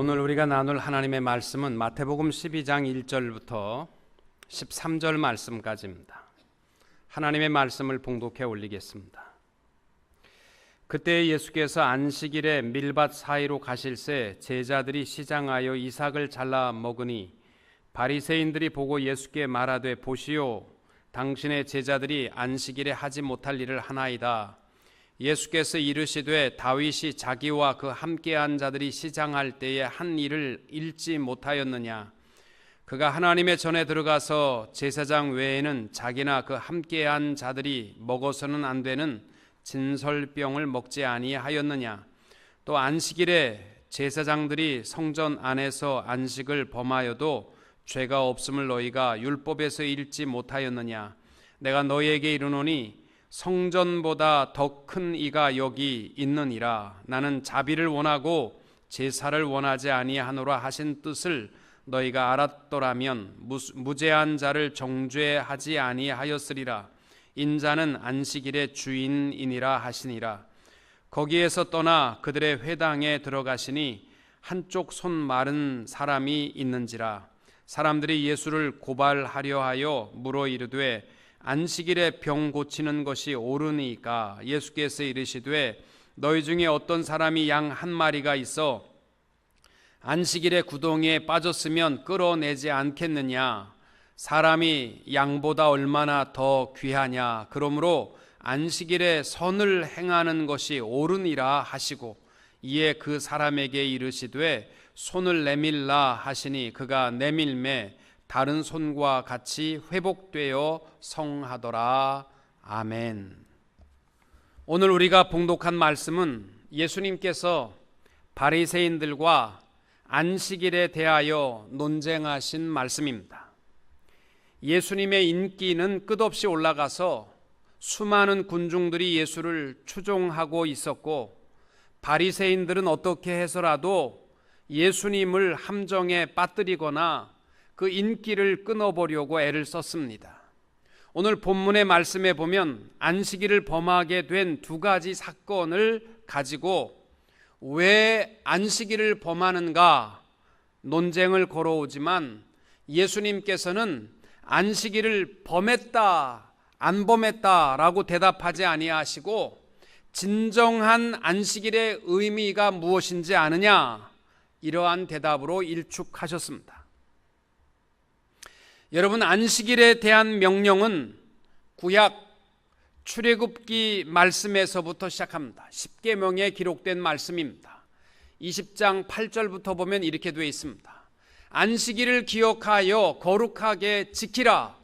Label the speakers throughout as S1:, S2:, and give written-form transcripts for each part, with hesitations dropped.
S1: 오늘 우리가 나눌 하나님의 말씀은 마태복음 12장 1절부터 13절 말씀까지입니다. 하나님의 말씀을 봉독해 올리겠습니다. 그때 예수께서 안식일에 밀밭 사이로 가실새 제자들이 시장하여 이삭을 잘라 먹으니 바리새인들이 보고 예수께 말하되 보시오, 당신의 제자들이 안식일에 하지 못할 일을 하나이다. 예수께서 이르시되 다윗이 자기와 그 함께한 자들이 시장할 때에 한 일을 잃지 못하였느냐? 그가 하나님의 전에 들어가서 제사장 외에는 자기나 그 함께한 자들이 먹어서는 안 되는 진설병을 먹지 아니하였느냐? 또 안식일에 제사장들이 성전 안에서 안식을 범하여도 죄가 없음을 너희가 율법에서 읽지 못하였느냐? 내가 너희에게 이르노니 성전보다 더 큰 이가 여기 있느니라. 나는 자비를 원하고 제사를 원하지 아니하노라 하신 뜻을 너희가 알았더라면 무죄한 자를 정죄하지 아니하였으리라. 인자는 안식일의 주인이니라 하시니라. 거기에서 떠나 그들의 회당에 들어가시니 한쪽 손 마른 사람이 있는지라. 사람들이 예수를 고발하려 하여 물어 이르되 안식일에 병 고치는 것이 옳으니까? 예수께서 이르시되 너희 중에 어떤 사람이 양 한 마리가 있어 안식일에 구덩이에 빠졌으면 끌어내지 않겠느냐? 사람이 양보다 얼마나 더 귀하냐? 그러므로 안식일에 선을 행하는 것이 옳으니라 하시고 이에 그 사람에게 이르시되 손을 내밀라 하시니 그가 내밀매 다른 손과 같이 회복되어 성하더라. 아멘. 오늘 우리가 봉독한 말씀은 예수님께서 바리새인들과 안식일에 대하여 논쟁하신 말씀입니다. 예수님의 인기는 끝없이 올라가서 수많은 군중들이 예수를 추종하고 있었고 바리새인들은 어떻게 해서라도 예수님을 함정에 빠뜨리거나 그 인기를 끊어보려고 애를 썼습니다. 오늘 본문의 말씀에 보면 안식일을 범하게 된 두 가지 사건을 가지고 왜 안식일을 범하는가 논쟁을 걸어오지만 예수님께서는 안식일을 범했다 안 범했다라고 대답하지 아니하시고 진정한 안식일의 의미가 무엇인지 아느냐, 이러한 대답으로 일축하셨습니다. 여러분, 안식일에 대한 명령은 구약 출애굽기 말씀에서부터 시작합니다. 십계명에 기록된 말씀입니다. 20장 8절부터 보면 이렇게 되어 있습니다. 안식일을 기억하여 거룩하게 지키라.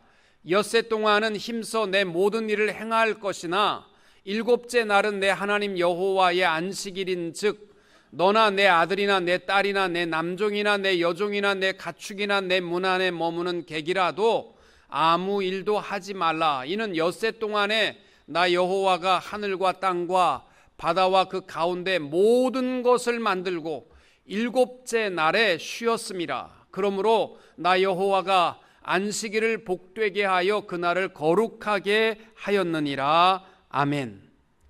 S1: 엿새 동안은 힘써 내 모든 일을 행할 것이나 일곱째 날은 내 하나님 여호와의 안식일인즉 너나 내 아들이나 내 딸이나 내 남종이나 내 여종이나 내 가축이나 내 문 안에 머무는 객이라도 아무 일도 하지 말라. 이는 엿새 동안에 나 여호와가 하늘과 땅과 바다와 그 가운데 모든 것을 만들고 일곱째 날에 쉬었음이라. 그러므로 나 여호와가 안식일을 복되게 하여 그날을 거룩하게 하였느니라. 아멘.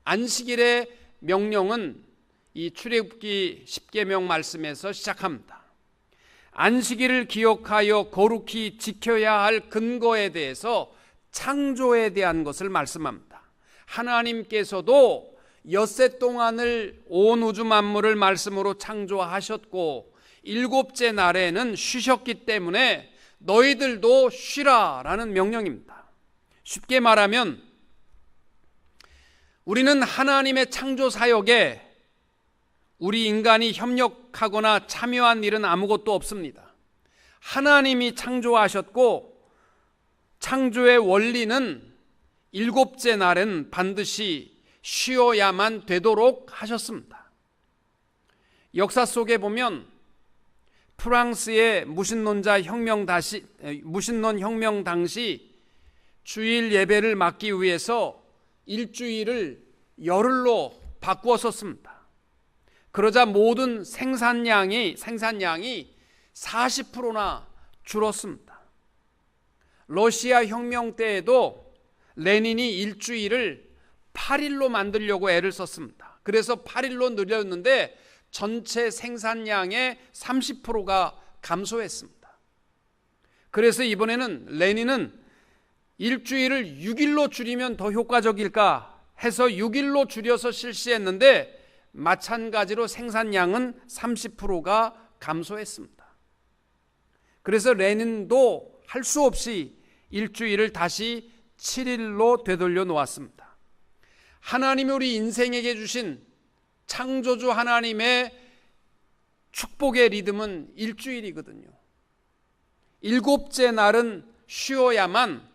S1: 안식일의 명령은 이 출애굽기 십계명 말씀에서 시작합니다. 안식일을 기억하여 거룩히 지켜야 할 근거에 대해서 창조에 대한 것을 말씀합니다. 하나님께서도 엿새 동안을 온 우주 만물을 말씀으로 창조하셨고 일곱째 날에는 쉬셨기 때문에 너희들도 쉬라라는 명령입니다. 쉽게 말하면 우리는 하나님의 창조 사역에 우리 인간이 협력하거나 참여한 일은 아무것도 없습니다. 하나님이 창조하셨고 창조의 원리는 일곱째 날은 반드시 쉬어야만 되도록 하셨습니다. 역사 속에 보면 프랑스의 무신론 혁명 당시 주일 예배를 막기 위해서 일주일을 열흘로 바꾸었었습니다. 그러자 모든 생산량이 40%나 줄었습니다. 러시아 혁명 때에도 레닌이 일주일을 8일로 만들려고 애를 썼습니다. 그래서 8일로 늘렸는데 전체 생산량의 30%가 감소했습니다. 그래서 이번에는 레닌은 일주일을 6일로 줄이면 더 효과적일까 해서 6일로 줄여서 실시했는데 마찬가지로 생산량은 30%가 감소했습니다. 그래서 레닌도 할 수 없이 일주일을 다시 7일로 되돌려 놓았습니다. 하나님이 우리 인생에게 주신 창조주 하나님의 축복의 리듬은 일주일이거든요. 7째 날은 쉬어야만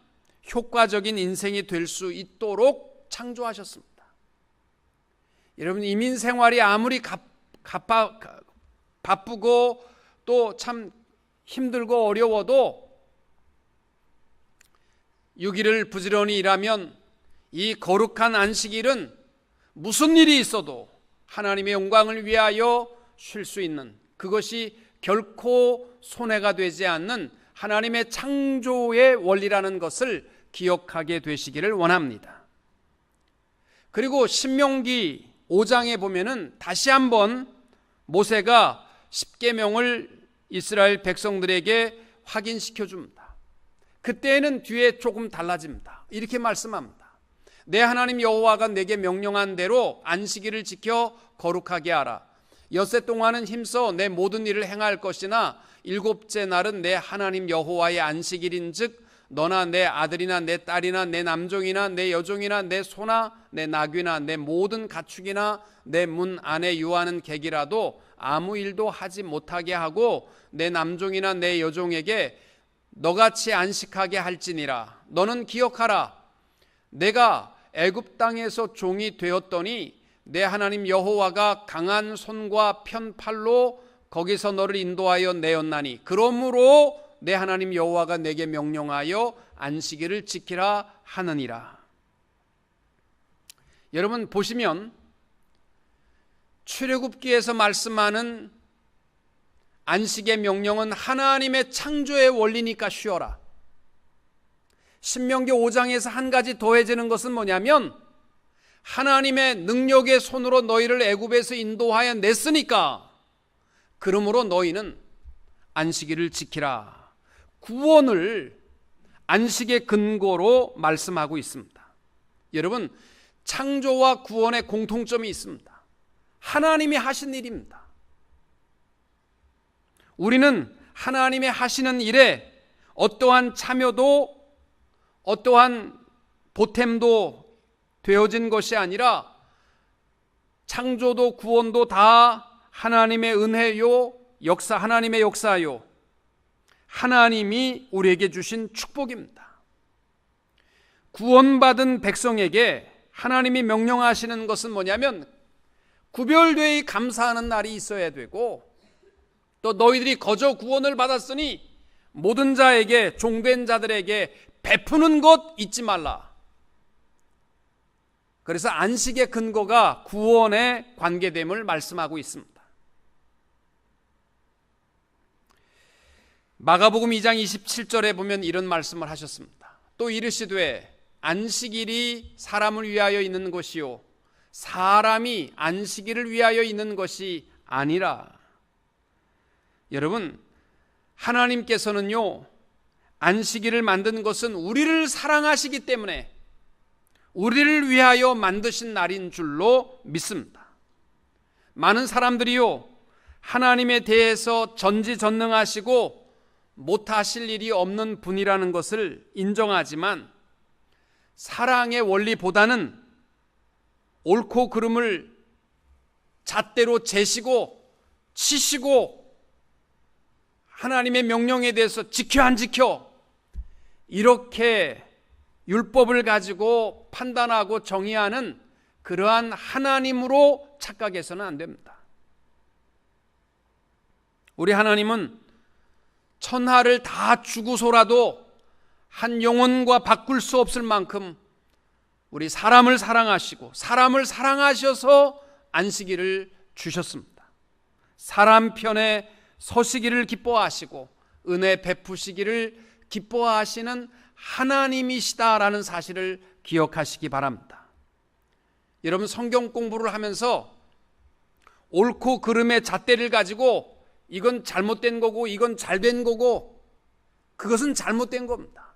S1: 효과적인 인생이 될 수 있도록 창조하셨습니다. 여러분, 이민 생활이 아무리 바쁘고 또 참 힘들고 어려워도 6일을 부지런히 일하면 이 거룩한 안식일은 무슨 일이 있어도 하나님의 영광을 위하여 쉴 수 있는, 그것이 결코 손해가 되지 않는 하나님의 창조의 원리라는 것을 기억하게 되시기를 원합니다. 그리고 신명기 5장에 보면은 다시 한번 모세가 십계명을 이스라엘 백성들에게 확인시켜 줍니다. 그때는 뒤에 조금 달라집니다. 이렇게 말씀합니다. 내 하나님 여호와가 내게 명령한 대로 안식일을 지켜 거룩하게 하라. 엿새 동안은 힘써 내 모든 일을 행할 것이나 7째 날은 내 하나님 여호와의 안식일인즉 너나 내 아들이나 내 딸이나 내 남종이나 내 여종이나 내 소나 내 나귀나 내 모든 가축이나 내 문 안에 유하는 객이라도 아무 일도 하지 못하게 하고 내 남종이나 내 여종에게 너같이 안식하게 할지니라. 너는 기억하라. 내가 애굽 땅에서 종이 되었더니 내 하나님 여호와가 강한 손과 편팔로 거기서 너를 인도하여 내었나니 그러므로 내 하나님 여호와가 내게 명령하여 안식일을 지키라 하느니라. 여러분 보시면 출애굽기에서 말씀하는 안식의 명령은 하나님의 창조의 원리니까 쉬어라. 신명기 5장에서 한 가지 더해지는 것은 뭐냐면 하나님의 능력의 손으로 너희를 애굽에서 인도하여 냈으니까 그러므로 너희는 안식일을 지키라. 구원을 안식의 근거로 말씀하고 있습니다. 여러분, 창조와 구원의 공통점이 있습니다. 하나님이 하신 일입니다. 우리는 하나님이 하시는 일에 어떠한 참여도 어떠한 보탬도 되어진 것이 아니라 창조도 구원도 다 하나님의 은혜요, 하나님의 역사요, 하나님이 우리에게 주신 축복입니다. 구원받은 백성에게 하나님이 명령하시는 것은 뭐냐면 구별되이 감사하는 날이 있어야 되고, 또 너희들이 거저 구원을 받았으니 모든 자에게, 종된 자들에게 베푸는 것 잊지 말라. 그래서 안식의 근거가 구원에 관계됨을 말씀하고 있습니다. 마가복음 2장 27절에 보면 이런 말씀을 하셨습니다. 또 이르시되 안식일이 사람을 위하여 있는 것이요 사람이 안식일을 위하여 있는 것이 아니라. 여러분, 하나님께서는요 안식일을 만든 것은 우리를 사랑하시기 때문에 우리를 위하여 만드신 날인 줄로 믿습니다. 많은 사람들이요 하나님에 대해서 전지전능하시고 못하실 일이 없는 분이라는 것을 인정하지만 사랑의 원리보다는 옳고 그름을 잣대로 재시고 치시고 하나님의 명령에 대해서 지켜 안 지켜 이렇게 율법을 가지고 판단하고 정의하는 그러한 하나님으로 착각해서는 안 됩니다. 우리 하나님은 천하를 다 주고서라도 한 영혼과 바꿀 수 없을 만큼 우리 사람을 사랑하시고 사람을 사랑하셔서 안식일을 주셨습니다. 사람 편에 서시기를 기뻐하시고 은혜 베푸시기를 기뻐하시는 하나님이시다라는 사실을 기억하시기 바랍니다. 여러분 성경 공부를 하면서 옳고 그름의 잣대를 가지고 이건 잘못된 거고 이건 잘된 거고 그것은 잘못된 겁니다.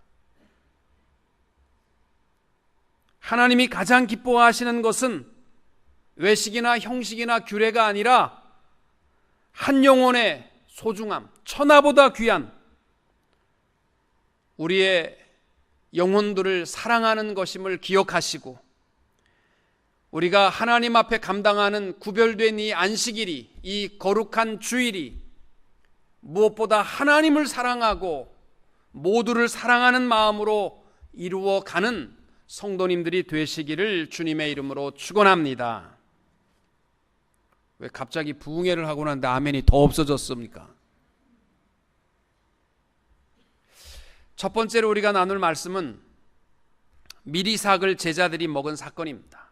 S1: 하나님이 가장 기뻐하시는 것은 외식이나 형식이나 규례가 아니라 한 영혼의 소중함, 천하보다 귀한 우리의 영혼들을 사랑하는 것임을 기억하시고 우리가 하나님 앞에 감당하는 구별된 이 안식일이, 이 거룩한 주일이 무엇보다 하나님을 사랑하고 모두를 사랑하는 마음으로 이루어가는 성도님들이 되시기를 주님의 이름으로 축원합니다. 왜 갑자기 부흥회를 하고 났는데 아멘이 더 없어졌습니까? 첫 번째로 우리가 나눌 말씀은 밀이삭을 제자들이 먹은 사건입니다.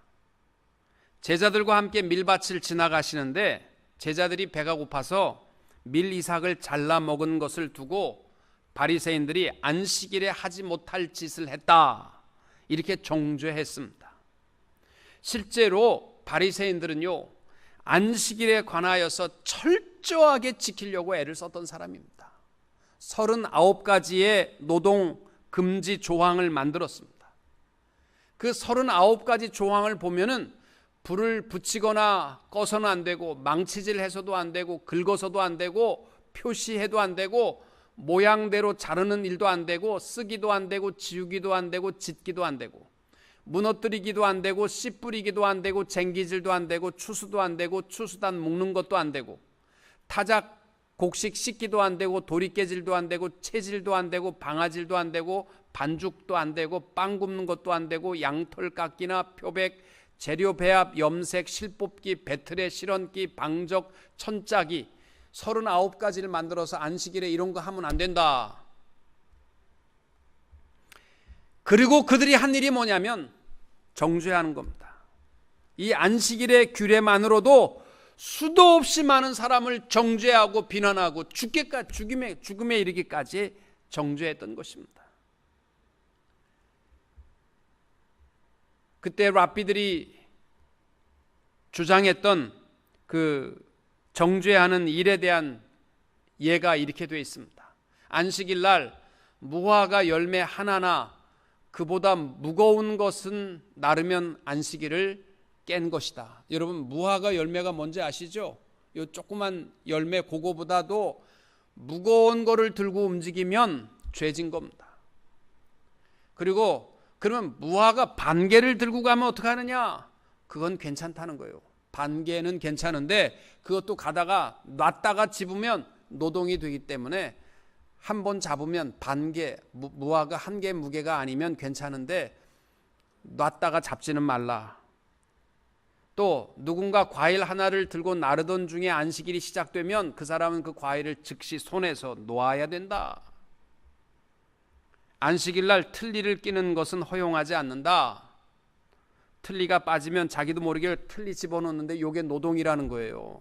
S1: 제자들과 함께 밀밭을 지나가시는데 제자들이 배가 고파서 밀이삭을 잘라 먹은 것을 두고 바리새인들이 안식일에 하지 못할 짓을 했다, 이렇게 정죄했습니다. 실제로 바리새인들은요, 안식일에 관하여서 철저하게 지키려고 애를 썼던 사람입니다. 39가지의 노동 금지 조항을 만들었습니다. 그 39가지 조항을 보면은 불을 붙이거나 꺼서는 안 되고, 망치질 해서도 안 되고, 긁어서도 안 되고, 표시해도 안 되고, 모양대로 자르는 일도 안 되고, 쓰기도 안 되고, 지우기도 안 되고, 짓기도 안 되고, 무너뜨리기도 안 되고, 씨 뿌리기도 안 되고, 쟁기질도 안 되고, 추수도 안 되고, 추수단 묶는 것도 안 되고, 타작 곡식 씻기도 안 되고, 도리깨질도 안 되고, 채질도 안 되고, 방아질도 안 되고, 반죽도 안 되고, 빵 굽는 것도 안 되고, 양털 깎기나 표백, 재료 배합, 염색, 실뽑기, 배틀에 실언기, 방적, 천짜기, 39가지를 만들어서 안식일에 이런 거 하면 안 된다. 그리고 그들이 한 일이 뭐냐면 정죄하는 겁니다. 이 안식일의 규례만으로도 수도 없이 많은 사람을 정죄하고 비난하고 죽음에 이르기까지 정죄했던 것입니다. 그때 랍비들이 주장했던 그 정죄하는 일에 대한 예가 이렇게 되어 있습니다. 안식일 날 무화과 열매 하나나 그보다 무거운 것은 나르면 안식일을 깬 것이다. 여러분, 무화과 열매가 뭔지 아시죠? 요 조그만 열매, 그거보다도 무거운 거를 들고 움직이면 죄진 겁니다. 그리고 그러면 무화과 반 개를 들고 가면 어떻게 하느냐? 그건 괜찮다는 거예요. 반 개는 괜찮은데 그것도 가다가 놨다가 집으면 노동이 되기 때문에 한 번 잡으면 반 개, 무화과 한 개 무게가 아니면 괜찮은데 놨다가 잡지는 말라. 또 누군가 과일 하나를 들고 나르던 중에 안식일이 시작되면 그 사람은 그 과일을 즉시 손에서 놓아야 된다. 안식일 날 틀니를 끼는 것은 허용하지 않는다. 틀니가 빠지면 자기도 모르게 틀니 집어넣는데 이게 노동이라는 거예요.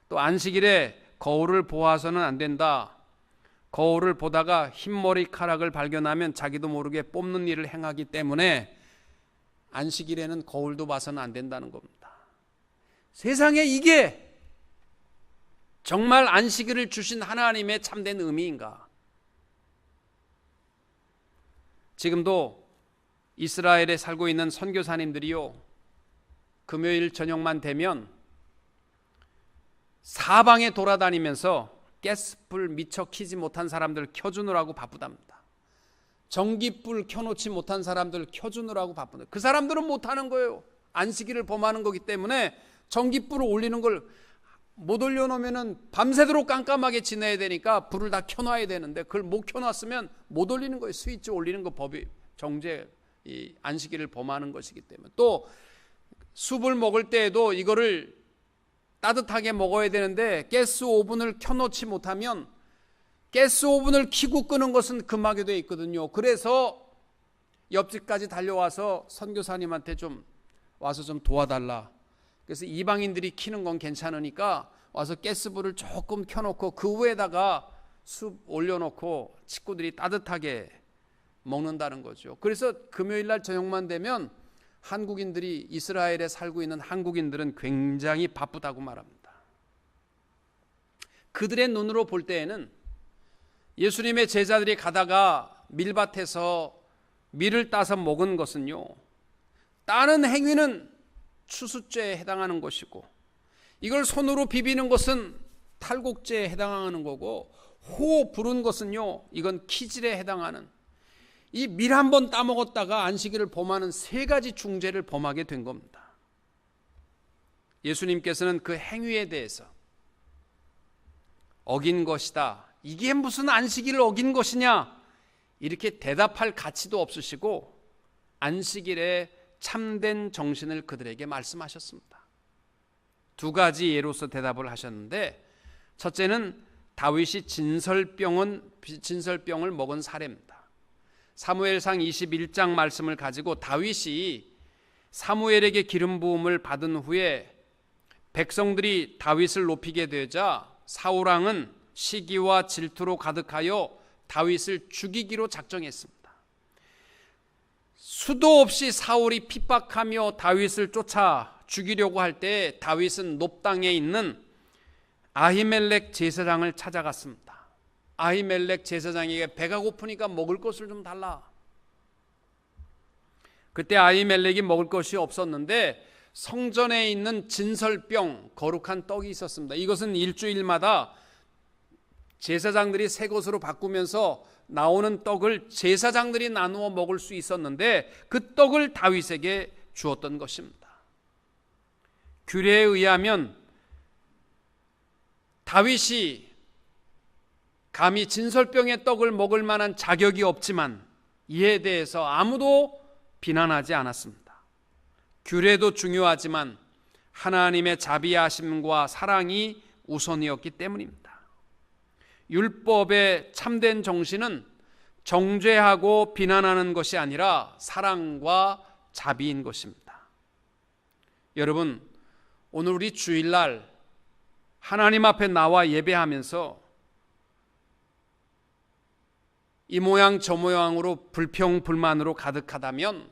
S1: 또 안식일에 거울을 보아서는 안 된다. 거울을 보다가 흰머리카락을 발견하면 자기도 모르게 뽑는 일을 행하기 때문에 안식일에는 거울도 봐서는 안 된다는 겁니다. 세상에 이게 정말 안식일을 주신 하나님의 참된 의미인가? 지금도 이스라엘에 살고 있는 선교사님들이요, 금요일 저녁만 되면 사방에 돌아다니면서 가스불 미처 켜지 못한 사람들 켜주느라고 바쁘답니다. 전기불 켜놓지 못한 사람들 켜주느라고 바쁘다. 그 사람들은 못하는 거예요. 안식일을 범하는 거기 때문에 전기불을 올리는 걸 못 올려놓으면 밤새도록 깜깜하게 지내야 되니까 불을 다 켜놔야 되는데 그걸 못 켜놨으면 못 올리는 거예요. 스위치 올리는 거 법이 정죄, 이 안식일을 범하는 것이기 때문에. 또 숲을 먹을 때에도 이거를 따뜻하게 먹어야 되는데 가스 오븐을 켜놓지 못하면 가스 오븐을 켜고 끄는 것은 금하게 되어 있거든요. 그래서 옆집까지 달려와서 선교사님한테 좀 와서 좀 도와달라. 그래서 이방인들이 켜는 건 괜찮으니까 와서 가스불을 조금 켜놓고 그 위에다가 숲 올려놓고 식구들이 따뜻하게 먹는다는 거죠. 그래서 금요일 날 저녁만 되면 한국인들이 이스라엘에 살고 있는 한국인들은 굉장히 바쁘다고 말합니다. 그들의 눈으로 볼 때에는 예수님의 제자들이 가다가 밀밭에서 밀을 따서 먹은 것은요, 따는 행위는 추수죄에 해당하는 것이고, 이걸 손으로 비비는 것은 탈곡죄에 해당하는 거고, 호 부른 것은요, 이건 키질에 해당하는, 이 밀 한 번 따먹었다가 안식일을 범하는 세 가지 중죄를 범하게 된 겁니다. 예수님께서는 그 행위에 대해서 어긴 것이다, 이게 무슨 안식일을 어긴 것이냐, 이렇게 대답할 가치도 없으시고 안식일의 참된 정신을 그들에게 말씀하셨습니다. 두 가지 예로서 대답을 하셨는데, 첫째는 다윗이 진설병을 먹은 사례입니다. 사무엘상 21장 말씀을 가지고 다윗이 사무엘에게 기름 부음을 받은 후에 백성들이 다윗을 높이게 되자 사울왕은 시기와 질투로 가득하여 다윗을 죽이기로 작정했습니다. 수도 없이 사울이 핍박하며 다윗을 쫓아 죽이려고 할 때 다윗은 높당에 있는 아히멜렉 제사장을 찾아갔습니다. 아히멜렉 제사장에게 배가 고프니까 먹을 것을 좀 달라. 그때 아히멜렉이 먹을 것이 없었는데 성전에 있는 진설병, 거룩한 떡이 있었습니다. 이것은 일주일마다 제사장들이 새 것으로 바꾸면서 나오는 떡을 제사장들이 나누어 먹을 수 있었는데 그 떡을 다윗에게 주었던 것입니다. 규례에 의하면 다윗이 감히 진설병의 떡을 먹을 만한 자격이 없지만 이에 대해서 아무도 비난하지 않았습니다. 규례도 중요하지만 하나님의 자비하심과 사랑이 우선이었기 때문입니다. 율법의 참된 정신은 정죄하고 비난하는 것이 아니라 사랑과 자비인 것입니다. 여러분, 오늘 우리 주일날 하나님 앞에 나와 예배하면서 이 모양 저 모양으로 불평불만으로 가득하다면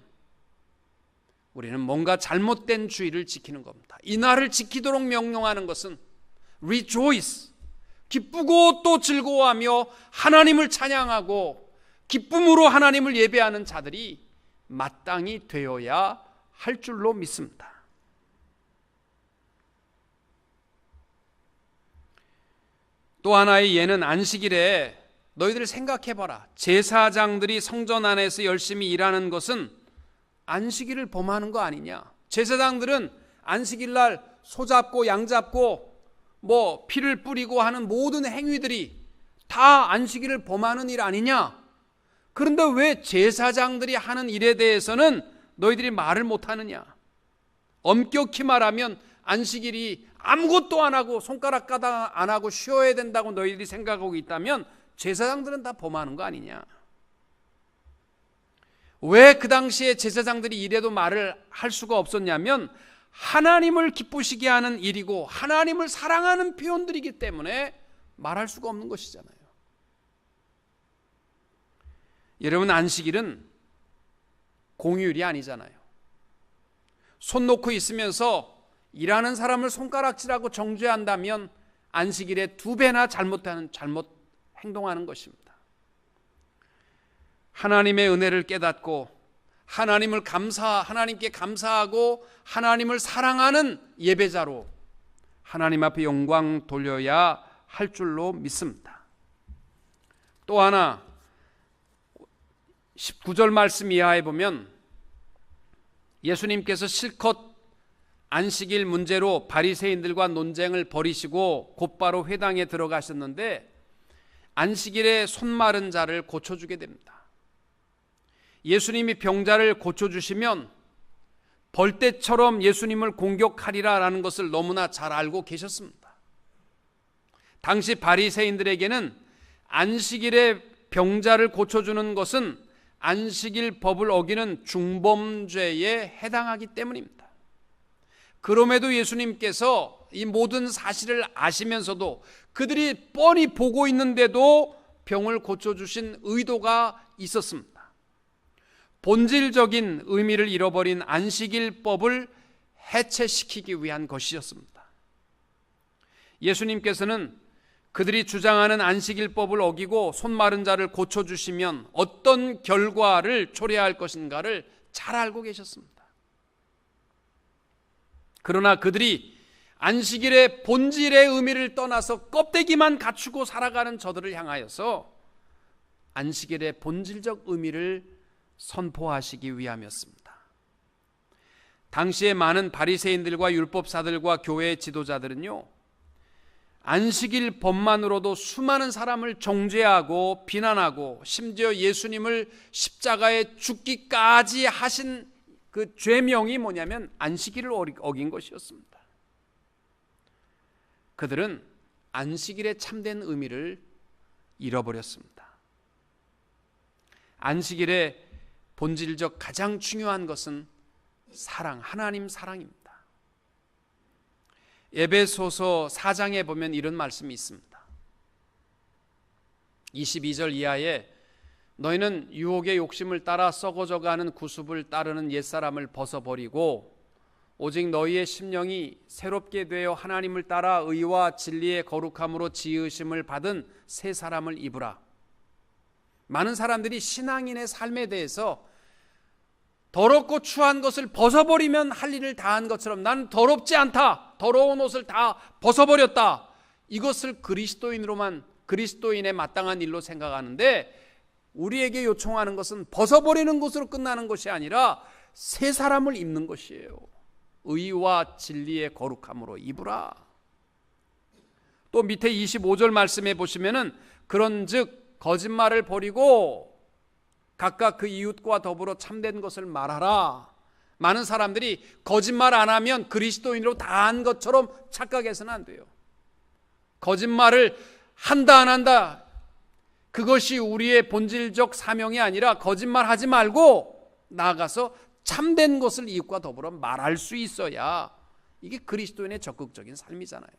S1: 우리는 뭔가 잘못된 주의를 지키는 겁니다. 이 날을 지키도록 명령하는 것은 rejoice, 기쁘고 또 즐거워하며 하나님을 찬양하고 기쁨으로 하나님을 예배하는 자들이 마땅히 되어야 할 줄로 믿습니다. 또 하나의 예는 안식일에 너희들 생각해봐라. 제사장들이 성전 안에서 열심히 일하는 것은 안식일을 범하는 거 아니냐. 제사장들은 안식일날 소 잡고 양 잡고 피를 뿌리고 하는 모든 행위들이 다 안식일을 범하는 일 아니냐. 그런데 왜 제사장들이 하는 일에 대해서는 너희들이 말을 못하느냐. 엄격히 말하면 안식일이 아무것도 안 하고 손가락 가닥 안 하고 쉬어야 된다고 너희들이 생각하고 있다면 제사장들은 다 범하는 거 아니냐. 왜 그 당시에 제사장들이 이래도 말을 할 수가 없었냐면 하나님을 기쁘시게 하는 일이고 하나님을 사랑하는 표현들이기 때문에 말할 수가 없는 것이잖아요. 여러분, 안식일은 공휴일이 아니잖아요. 손 놓고 있으면서 일하는 사람을 손가락질하고 정죄한다면 안식일에 2배나 잘못 행동하는 것입니다. 하나님의 은혜를 깨닫고 하나님께 감사하고 하나님을 사랑하는 예배자로 하나님 앞에 영광 돌려야 할 줄로 믿습니다. 또 하나 19절 말씀 이하에 보면 예수님께서 실컷 안식일 문제로 바리새인들과 논쟁을 벌이시고 곧바로 회당에 들어가셨는데 안식일에 손 마른 자를 고쳐주게 됩니다. 예수님이 병자를 고쳐주시면 벌떼처럼 예수님을 공격하리라라는 것을 너무나 잘 알고 계셨습니다. 당시 바리새인들에게는 안식일에 병자를 고쳐주는 것은 안식일 법을 어기는 중범죄에 해당하기 때문입니다. 그럼에도 예수님께서 이 모든 사실을 아시면서도 그들이 뻔히 보고 있는데도 병을 고쳐주신 의도가 있었습니다. 본질적인 의미를 잃어버린 안식일법을 해체시키기 위한 것이었습니다. 예수님께서는 그들이 주장하는 안식일법을 어기고 손 마른 자를 고쳐주시면 어떤 결과를 초래할 것인가를 잘 알고 계셨습니다. 그러나 그들이 안식일의 본질의 의미를 떠나서 껍데기만 갖추고 살아가는 저들을 향하여서 안식일의 본질적 의미를 선포하시기 위함이었습니다. 당시에 많은 바리새인들과 율법사들과 교회의 지도자들은요, 안식일 법만으로도 수많은 사람을 정죄하고 비난하고 심지어 예수님을 십자가에 죽기까지 하신 그 죄명이 뭐냐면 안식일을 어긴 것이었습니다. 그들은 안식일의 참된 의미를 잃어버렸습니다. 안식일의 본질적 가장 중요한 것은 사랑, 하나님 사랑입니다. 에베소서 4장에 보면 이런 말씀이 있습니다. 22절 이하에 너희는 유혹의 욕심을 따라 썩어져가는 구습을 따르는 옛사람을 벗어버리고 오직 너희의 심령이 새롭게 되어 하나님을 따라 의와 진리의 거룩함으로 지으심을 받은 새 사람을 입으라. 많은 사람들이 신앙인의 삶에 대해서 더럽고 추한 것을 벗어버리면 할 일을 다한 것처럼 나는 더럽지 않다, 더러운 옷을 다 벗어버렸다, 이것을 그리스도인의 마땅한 일로 생각하는데, 우리에게 요청하는 것은 벗어버리는 것으로 끝나는 것이 아니라 새 사람을 입는 것이에요. 의와 진리의 거룩함으로 입으라. 또 밑에 25절 말씀에 보시면은 그런즉 거짓말을 버리고 각각 그 이웃과 더불어 참된 것을 말하라. 많은 사람들이 거짓말 안 하면 그리스도인으로 다 한 것처럼 착각해서는 안 돼요. 거짓말을 한다 안 한다, 그것이 우리의 본질적 사명이 아니라 거짓말하지 말고 나아가서 참된 것을 이웃과 더불어 말할 수 있어야 이게 그리스도인의 적극적인 삶이잖아요.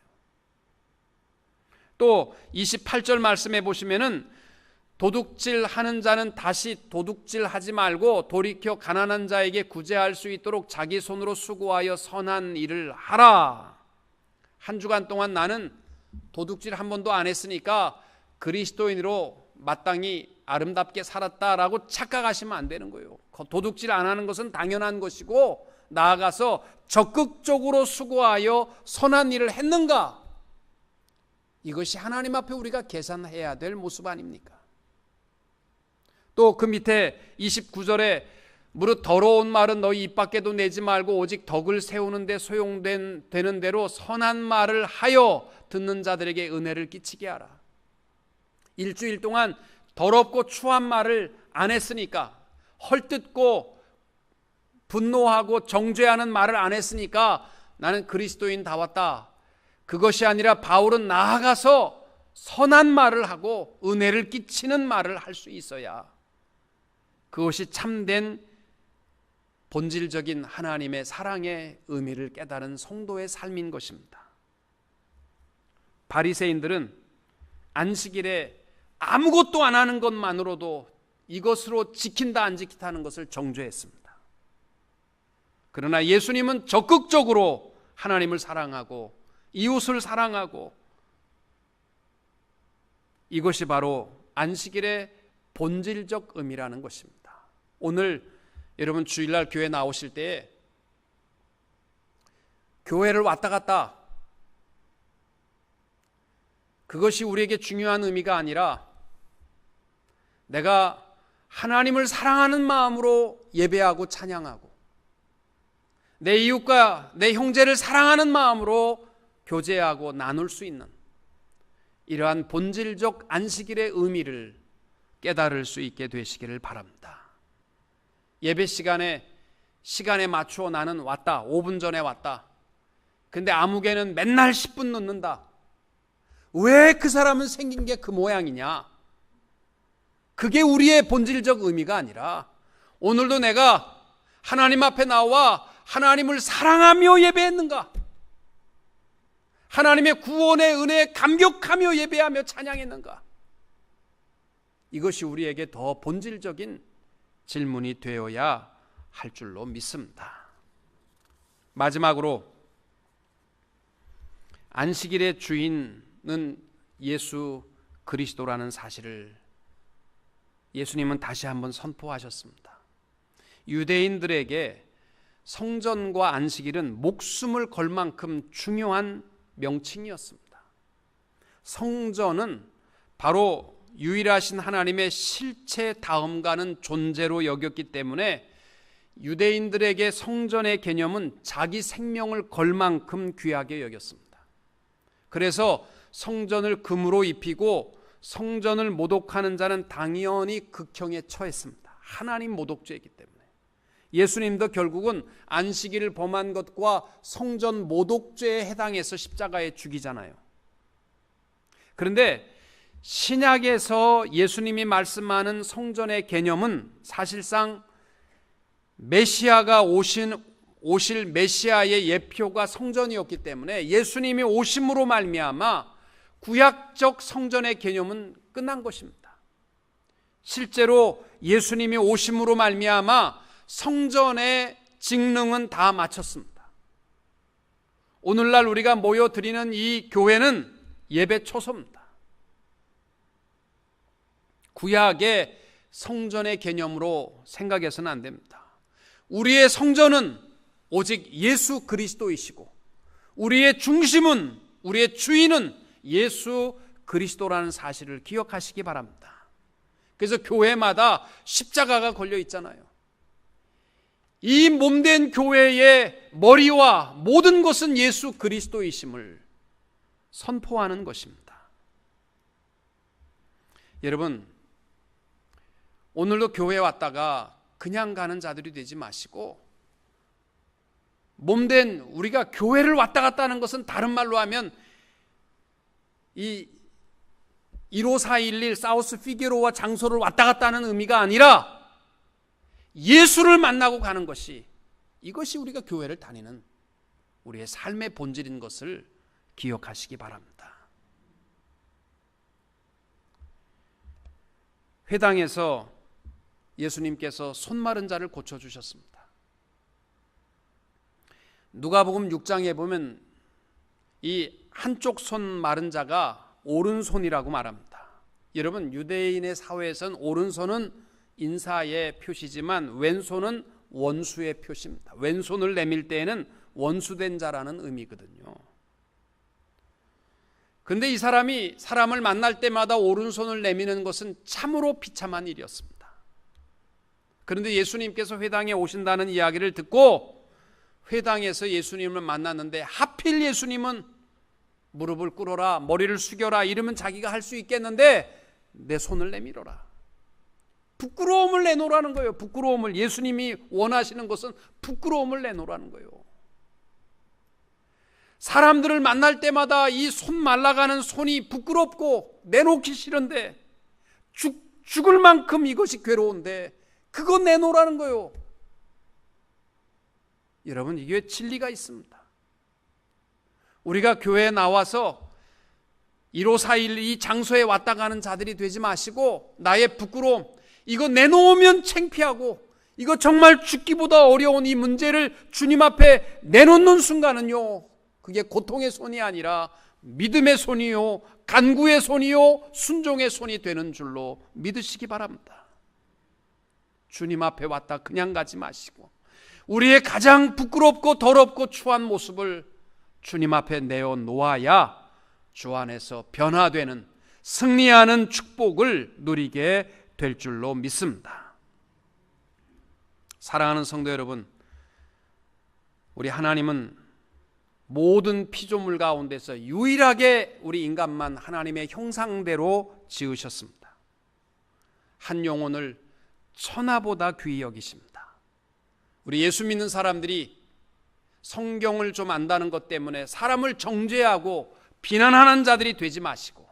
S1: 또 28절 말씀해 보시면은 도둑질 하는 자는 다시 도둑질 하지 말고 돌이켜 가난한 자에게 구제할 수 있도록 자기 손으로 수고하여 선한 일을 하라. 한 주간 동안 나는 도둑질 한 번도 안 했으니까 그리스도인으로 마땅히 아름답게 살았다라고 착각하시면 안 되는 거예요. 도둑질 안 하는 것은 당연한 것이고, 나아가서 적극적으로 수고하여 선한 일을 했는가, 이것이 하나님 앞에 우리가 계산해야 될 모습 아닙니까? 또 그 밑에 29절에 무릇 더러운 말은 너희 입 밖에도 내지 말고 오직 덕을 세우는 데 소용되는 대로 선한 말을 하여 듣는 자들에게 은혜를 끼치게 하라. 일주일 동안 더럽고 추한 말을 안 했으니까, 헐뜯고 분노하고 정죄하는 말을 안 했으니까 나는 그리스도인다웠다. 그것이 아니라 바울은 나아가서 선한 말을 하고 은혜를 끼치는 말을 할 수 있어야 그것이 참된 본질적인 하나님의 사랑의 의미를 깨달은 성도의 삶인 것입니다. 바리새인들은 안식일에 아무것도 안 하는 것만으로도 이것으로 지킨다 안 지킨다 하는 것을 정죄했습니다. 그러나 예수님은 적극적으로 하나님을 사랑하고 이웃을 사랑하고, 이것이 바로 안식일의 본질적 의미라는 것입니다. 오늘 여러분 주일날 교회 나오실 때 교회를 왔다 갔다, 그것이 우리에게 중요한 의미가 아니라 내가 하나님을 사랑하는 마음으로 예배하고 찬양하고 내 이웃과 내 형제를 사랑하는 마음으로 교제하고 나눌 수 있는 이러한 본질적 안식일의 의미를 깨달을 수 있게 되시기를 바랍니다. 예배 시간에 맞추어 나는 왔다, 5분 전에 왔다. 근데 아무개는 맨날 10분 늦는다. 왜 그 사람은 생긴 게 그 모양이냐? 그게 우리의 본질적 의미가 아니라, 오늘도 내가 하나님 앞에 나와 하나님을 사랑하며 예배했는가? 하나님의 구원의 은혜에 감격하며 예배하며 찬양했는가? 이것이 우리에게 더 본질적인 질문이 되어야 할 줄로 믿습니다. 마지막으로 안식일의 주인은 예수 그리스도라는 사실을 예수님은 다시 한번 선포하셨습니다. 유대인들에게 성전과 안식일은 목숨을 걸 만큼 중요한 명칭이었습니다. 성전은 바로 유일하신 하나님의 실체 다음 가는 존재로 여겼기 때문에 유대인들에게 성전의 개념은 자기 생명을 걸 만큼 귀하게 여겼습니다. 그래서 성전을 금으로 입히고 성전을 모독하는 자는 당연히 극형에 처했습니다. 하나님 모독죄이기 때문에. 예수님도 결국은 안식일을 범한 것과 성전 모독죄에 해당해서 십자가에 죽이잖아요. 그런데 신약에서 예수님이 말씀하는 성전의 개념은 사실상 메시아가 오실 메시아의 예표가 성전이었기 때문에 예수님이 오심으로 말미암아 구약적 성전의 개념은 끝난 것입니다. 실제로 예수님이 오심으로 말미암아 성전의 직능은 다 마쳤습니다. 오늘날 우리가 모여 드리는 이 교회는 예배 초소입니다. 구약의 성전의 개념으로 생각해서는 안 됩니다. 우리의 성전은 오직 예수 그리스도이시고 우리의 중심은, 우리의 주인은 예수 그리스도라는 사실을 기억하시기 바랍니다. 그래서 교회마다 십자가가 걸려 있잖아요. 이 몸된 교회의 머리와 모든 것은 예수 그리스도이심을 선포하는 것입니다. 여러분, 오늘도 교회에 왔다가 그냥 가는 자들이 되지 마시고, 몸된 우리가 교회를 왔다 갔다 하는 것은 다른 말로 하면 이 15411 사우스 피게로와 장소를 왔다 갔다 하는 의미가 아니라 예수를 만나고 가는 것이, 이것이 우리가 교회를 다니는 우리의 삶의 본질인 것을 기억하시기 바랍니다. 회당에서 예수님께서 손 마른 자를 고쳐주셨습니다. 누가복음 6장에 보면 이 한쪽 손 마른 자가 오른손이라고 말합니다. 여러분, 유대인의 사회에서는 오른손은 인사의 표시지만 왼손은 원수의 표시입니다. 왼손을 내밀 때에는 원수된 자라는 의미거든요. 그런데 이 사람이 사람을 만날 때마다 오른손을 내미는 것은 참으로 비참한 일이었습니다. 그런데 예수님께서 회당에 오신다는 이야기를 듣고 회당에서 예수님을 만났는데, 하필 예수님은 무릎을 꿇어라, 머리를 숙여라 이러면 자기가 할 수 있겠는데 내 손을 내밀어라. 부끄러움을 내놓으라는 거예요. 부끄러움을. 예수님이 원하시는 것은 부끄러움을 내놓으라는 거예요. 사람들을 만날 때마다 이 손 말라가는 손이 부끄럽고 내놓기 싫은데, 죽을 만큼 이것이 괴로운데 그거 내놓으라는 거예요. 여러분, 이게 진리가 있습니다. 우리가 교회에 나와서 1541 이 장소에 왔다 가는 자들이 되지 마시고, 나의 부끄러움, 이거 내놓으면 창피하고 이거 정말 죽기보다 어려운 이 문제를 주님 앞에 내놓는 순간은요, 그게 고통의 손이 아니라 믿음의 손이요, 간구의 손이요, 순종의 손이 되는 줄로 믿으시기 바랍니다. 주님 앞에 왔다 그냥 가지 마시고 우리의 가장 부끄럽고 더럽고 추한 모습을 주님 앞에 내어놓아야 주 안에서 변화되는, 승리하는 축복을 누리게 될 줄로 믿습니다. 사랑하는 성도 여러분, 우리 하나님은 모든 피조물 가운데서 유일하게 우리 인간만 하나님의 형상대로 지으셨습니다. 한 영혼을 천하보다 귀히 여기십니다. 우리 예수 믿는 사람들이 성경을 좀 안다는 것 때문에 사람을 정죄하고 비난하는 자들이 되지 마시고,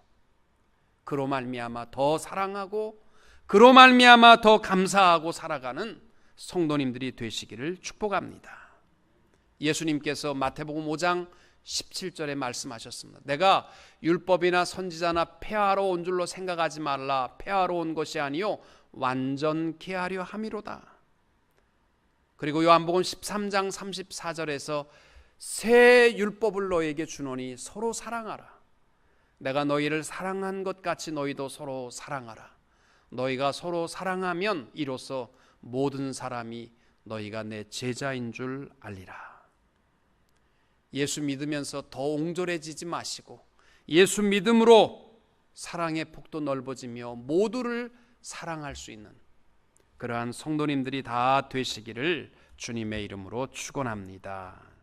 S1: 그로 말미암아 더 사랑하고 그로 말미암아 더 감사하고 살아가는 성도님들이 되시기를 축복합니다. 예수님께서 마태복음 5장 17절에 말씀하셨습니다. 내가 율법이나 선지자나 폐하러 온 줄로 생각하지 말라. 폐하러 온 것이 아니요 완전케 하려 함이로다. 그리고 요한복음 13장 34절에서 새 율법을 너에게 주노니 서로 사랑하라. 내가 너희를 사랑한 것 같이 너희도 서로 사랑하라. 너희가 서로 사랑하면 이로써 모든 사람이 너희가 내 제자인 줄 알리라. 예수 믿으면서 더 옹졸해지지 마시고 예수 믿음으로 사랑의 폭도 넓어지며 모두를 사랑할 수 있는 그러한 성도님들이 다 되시기를 주님의 이름으로 축원합니다.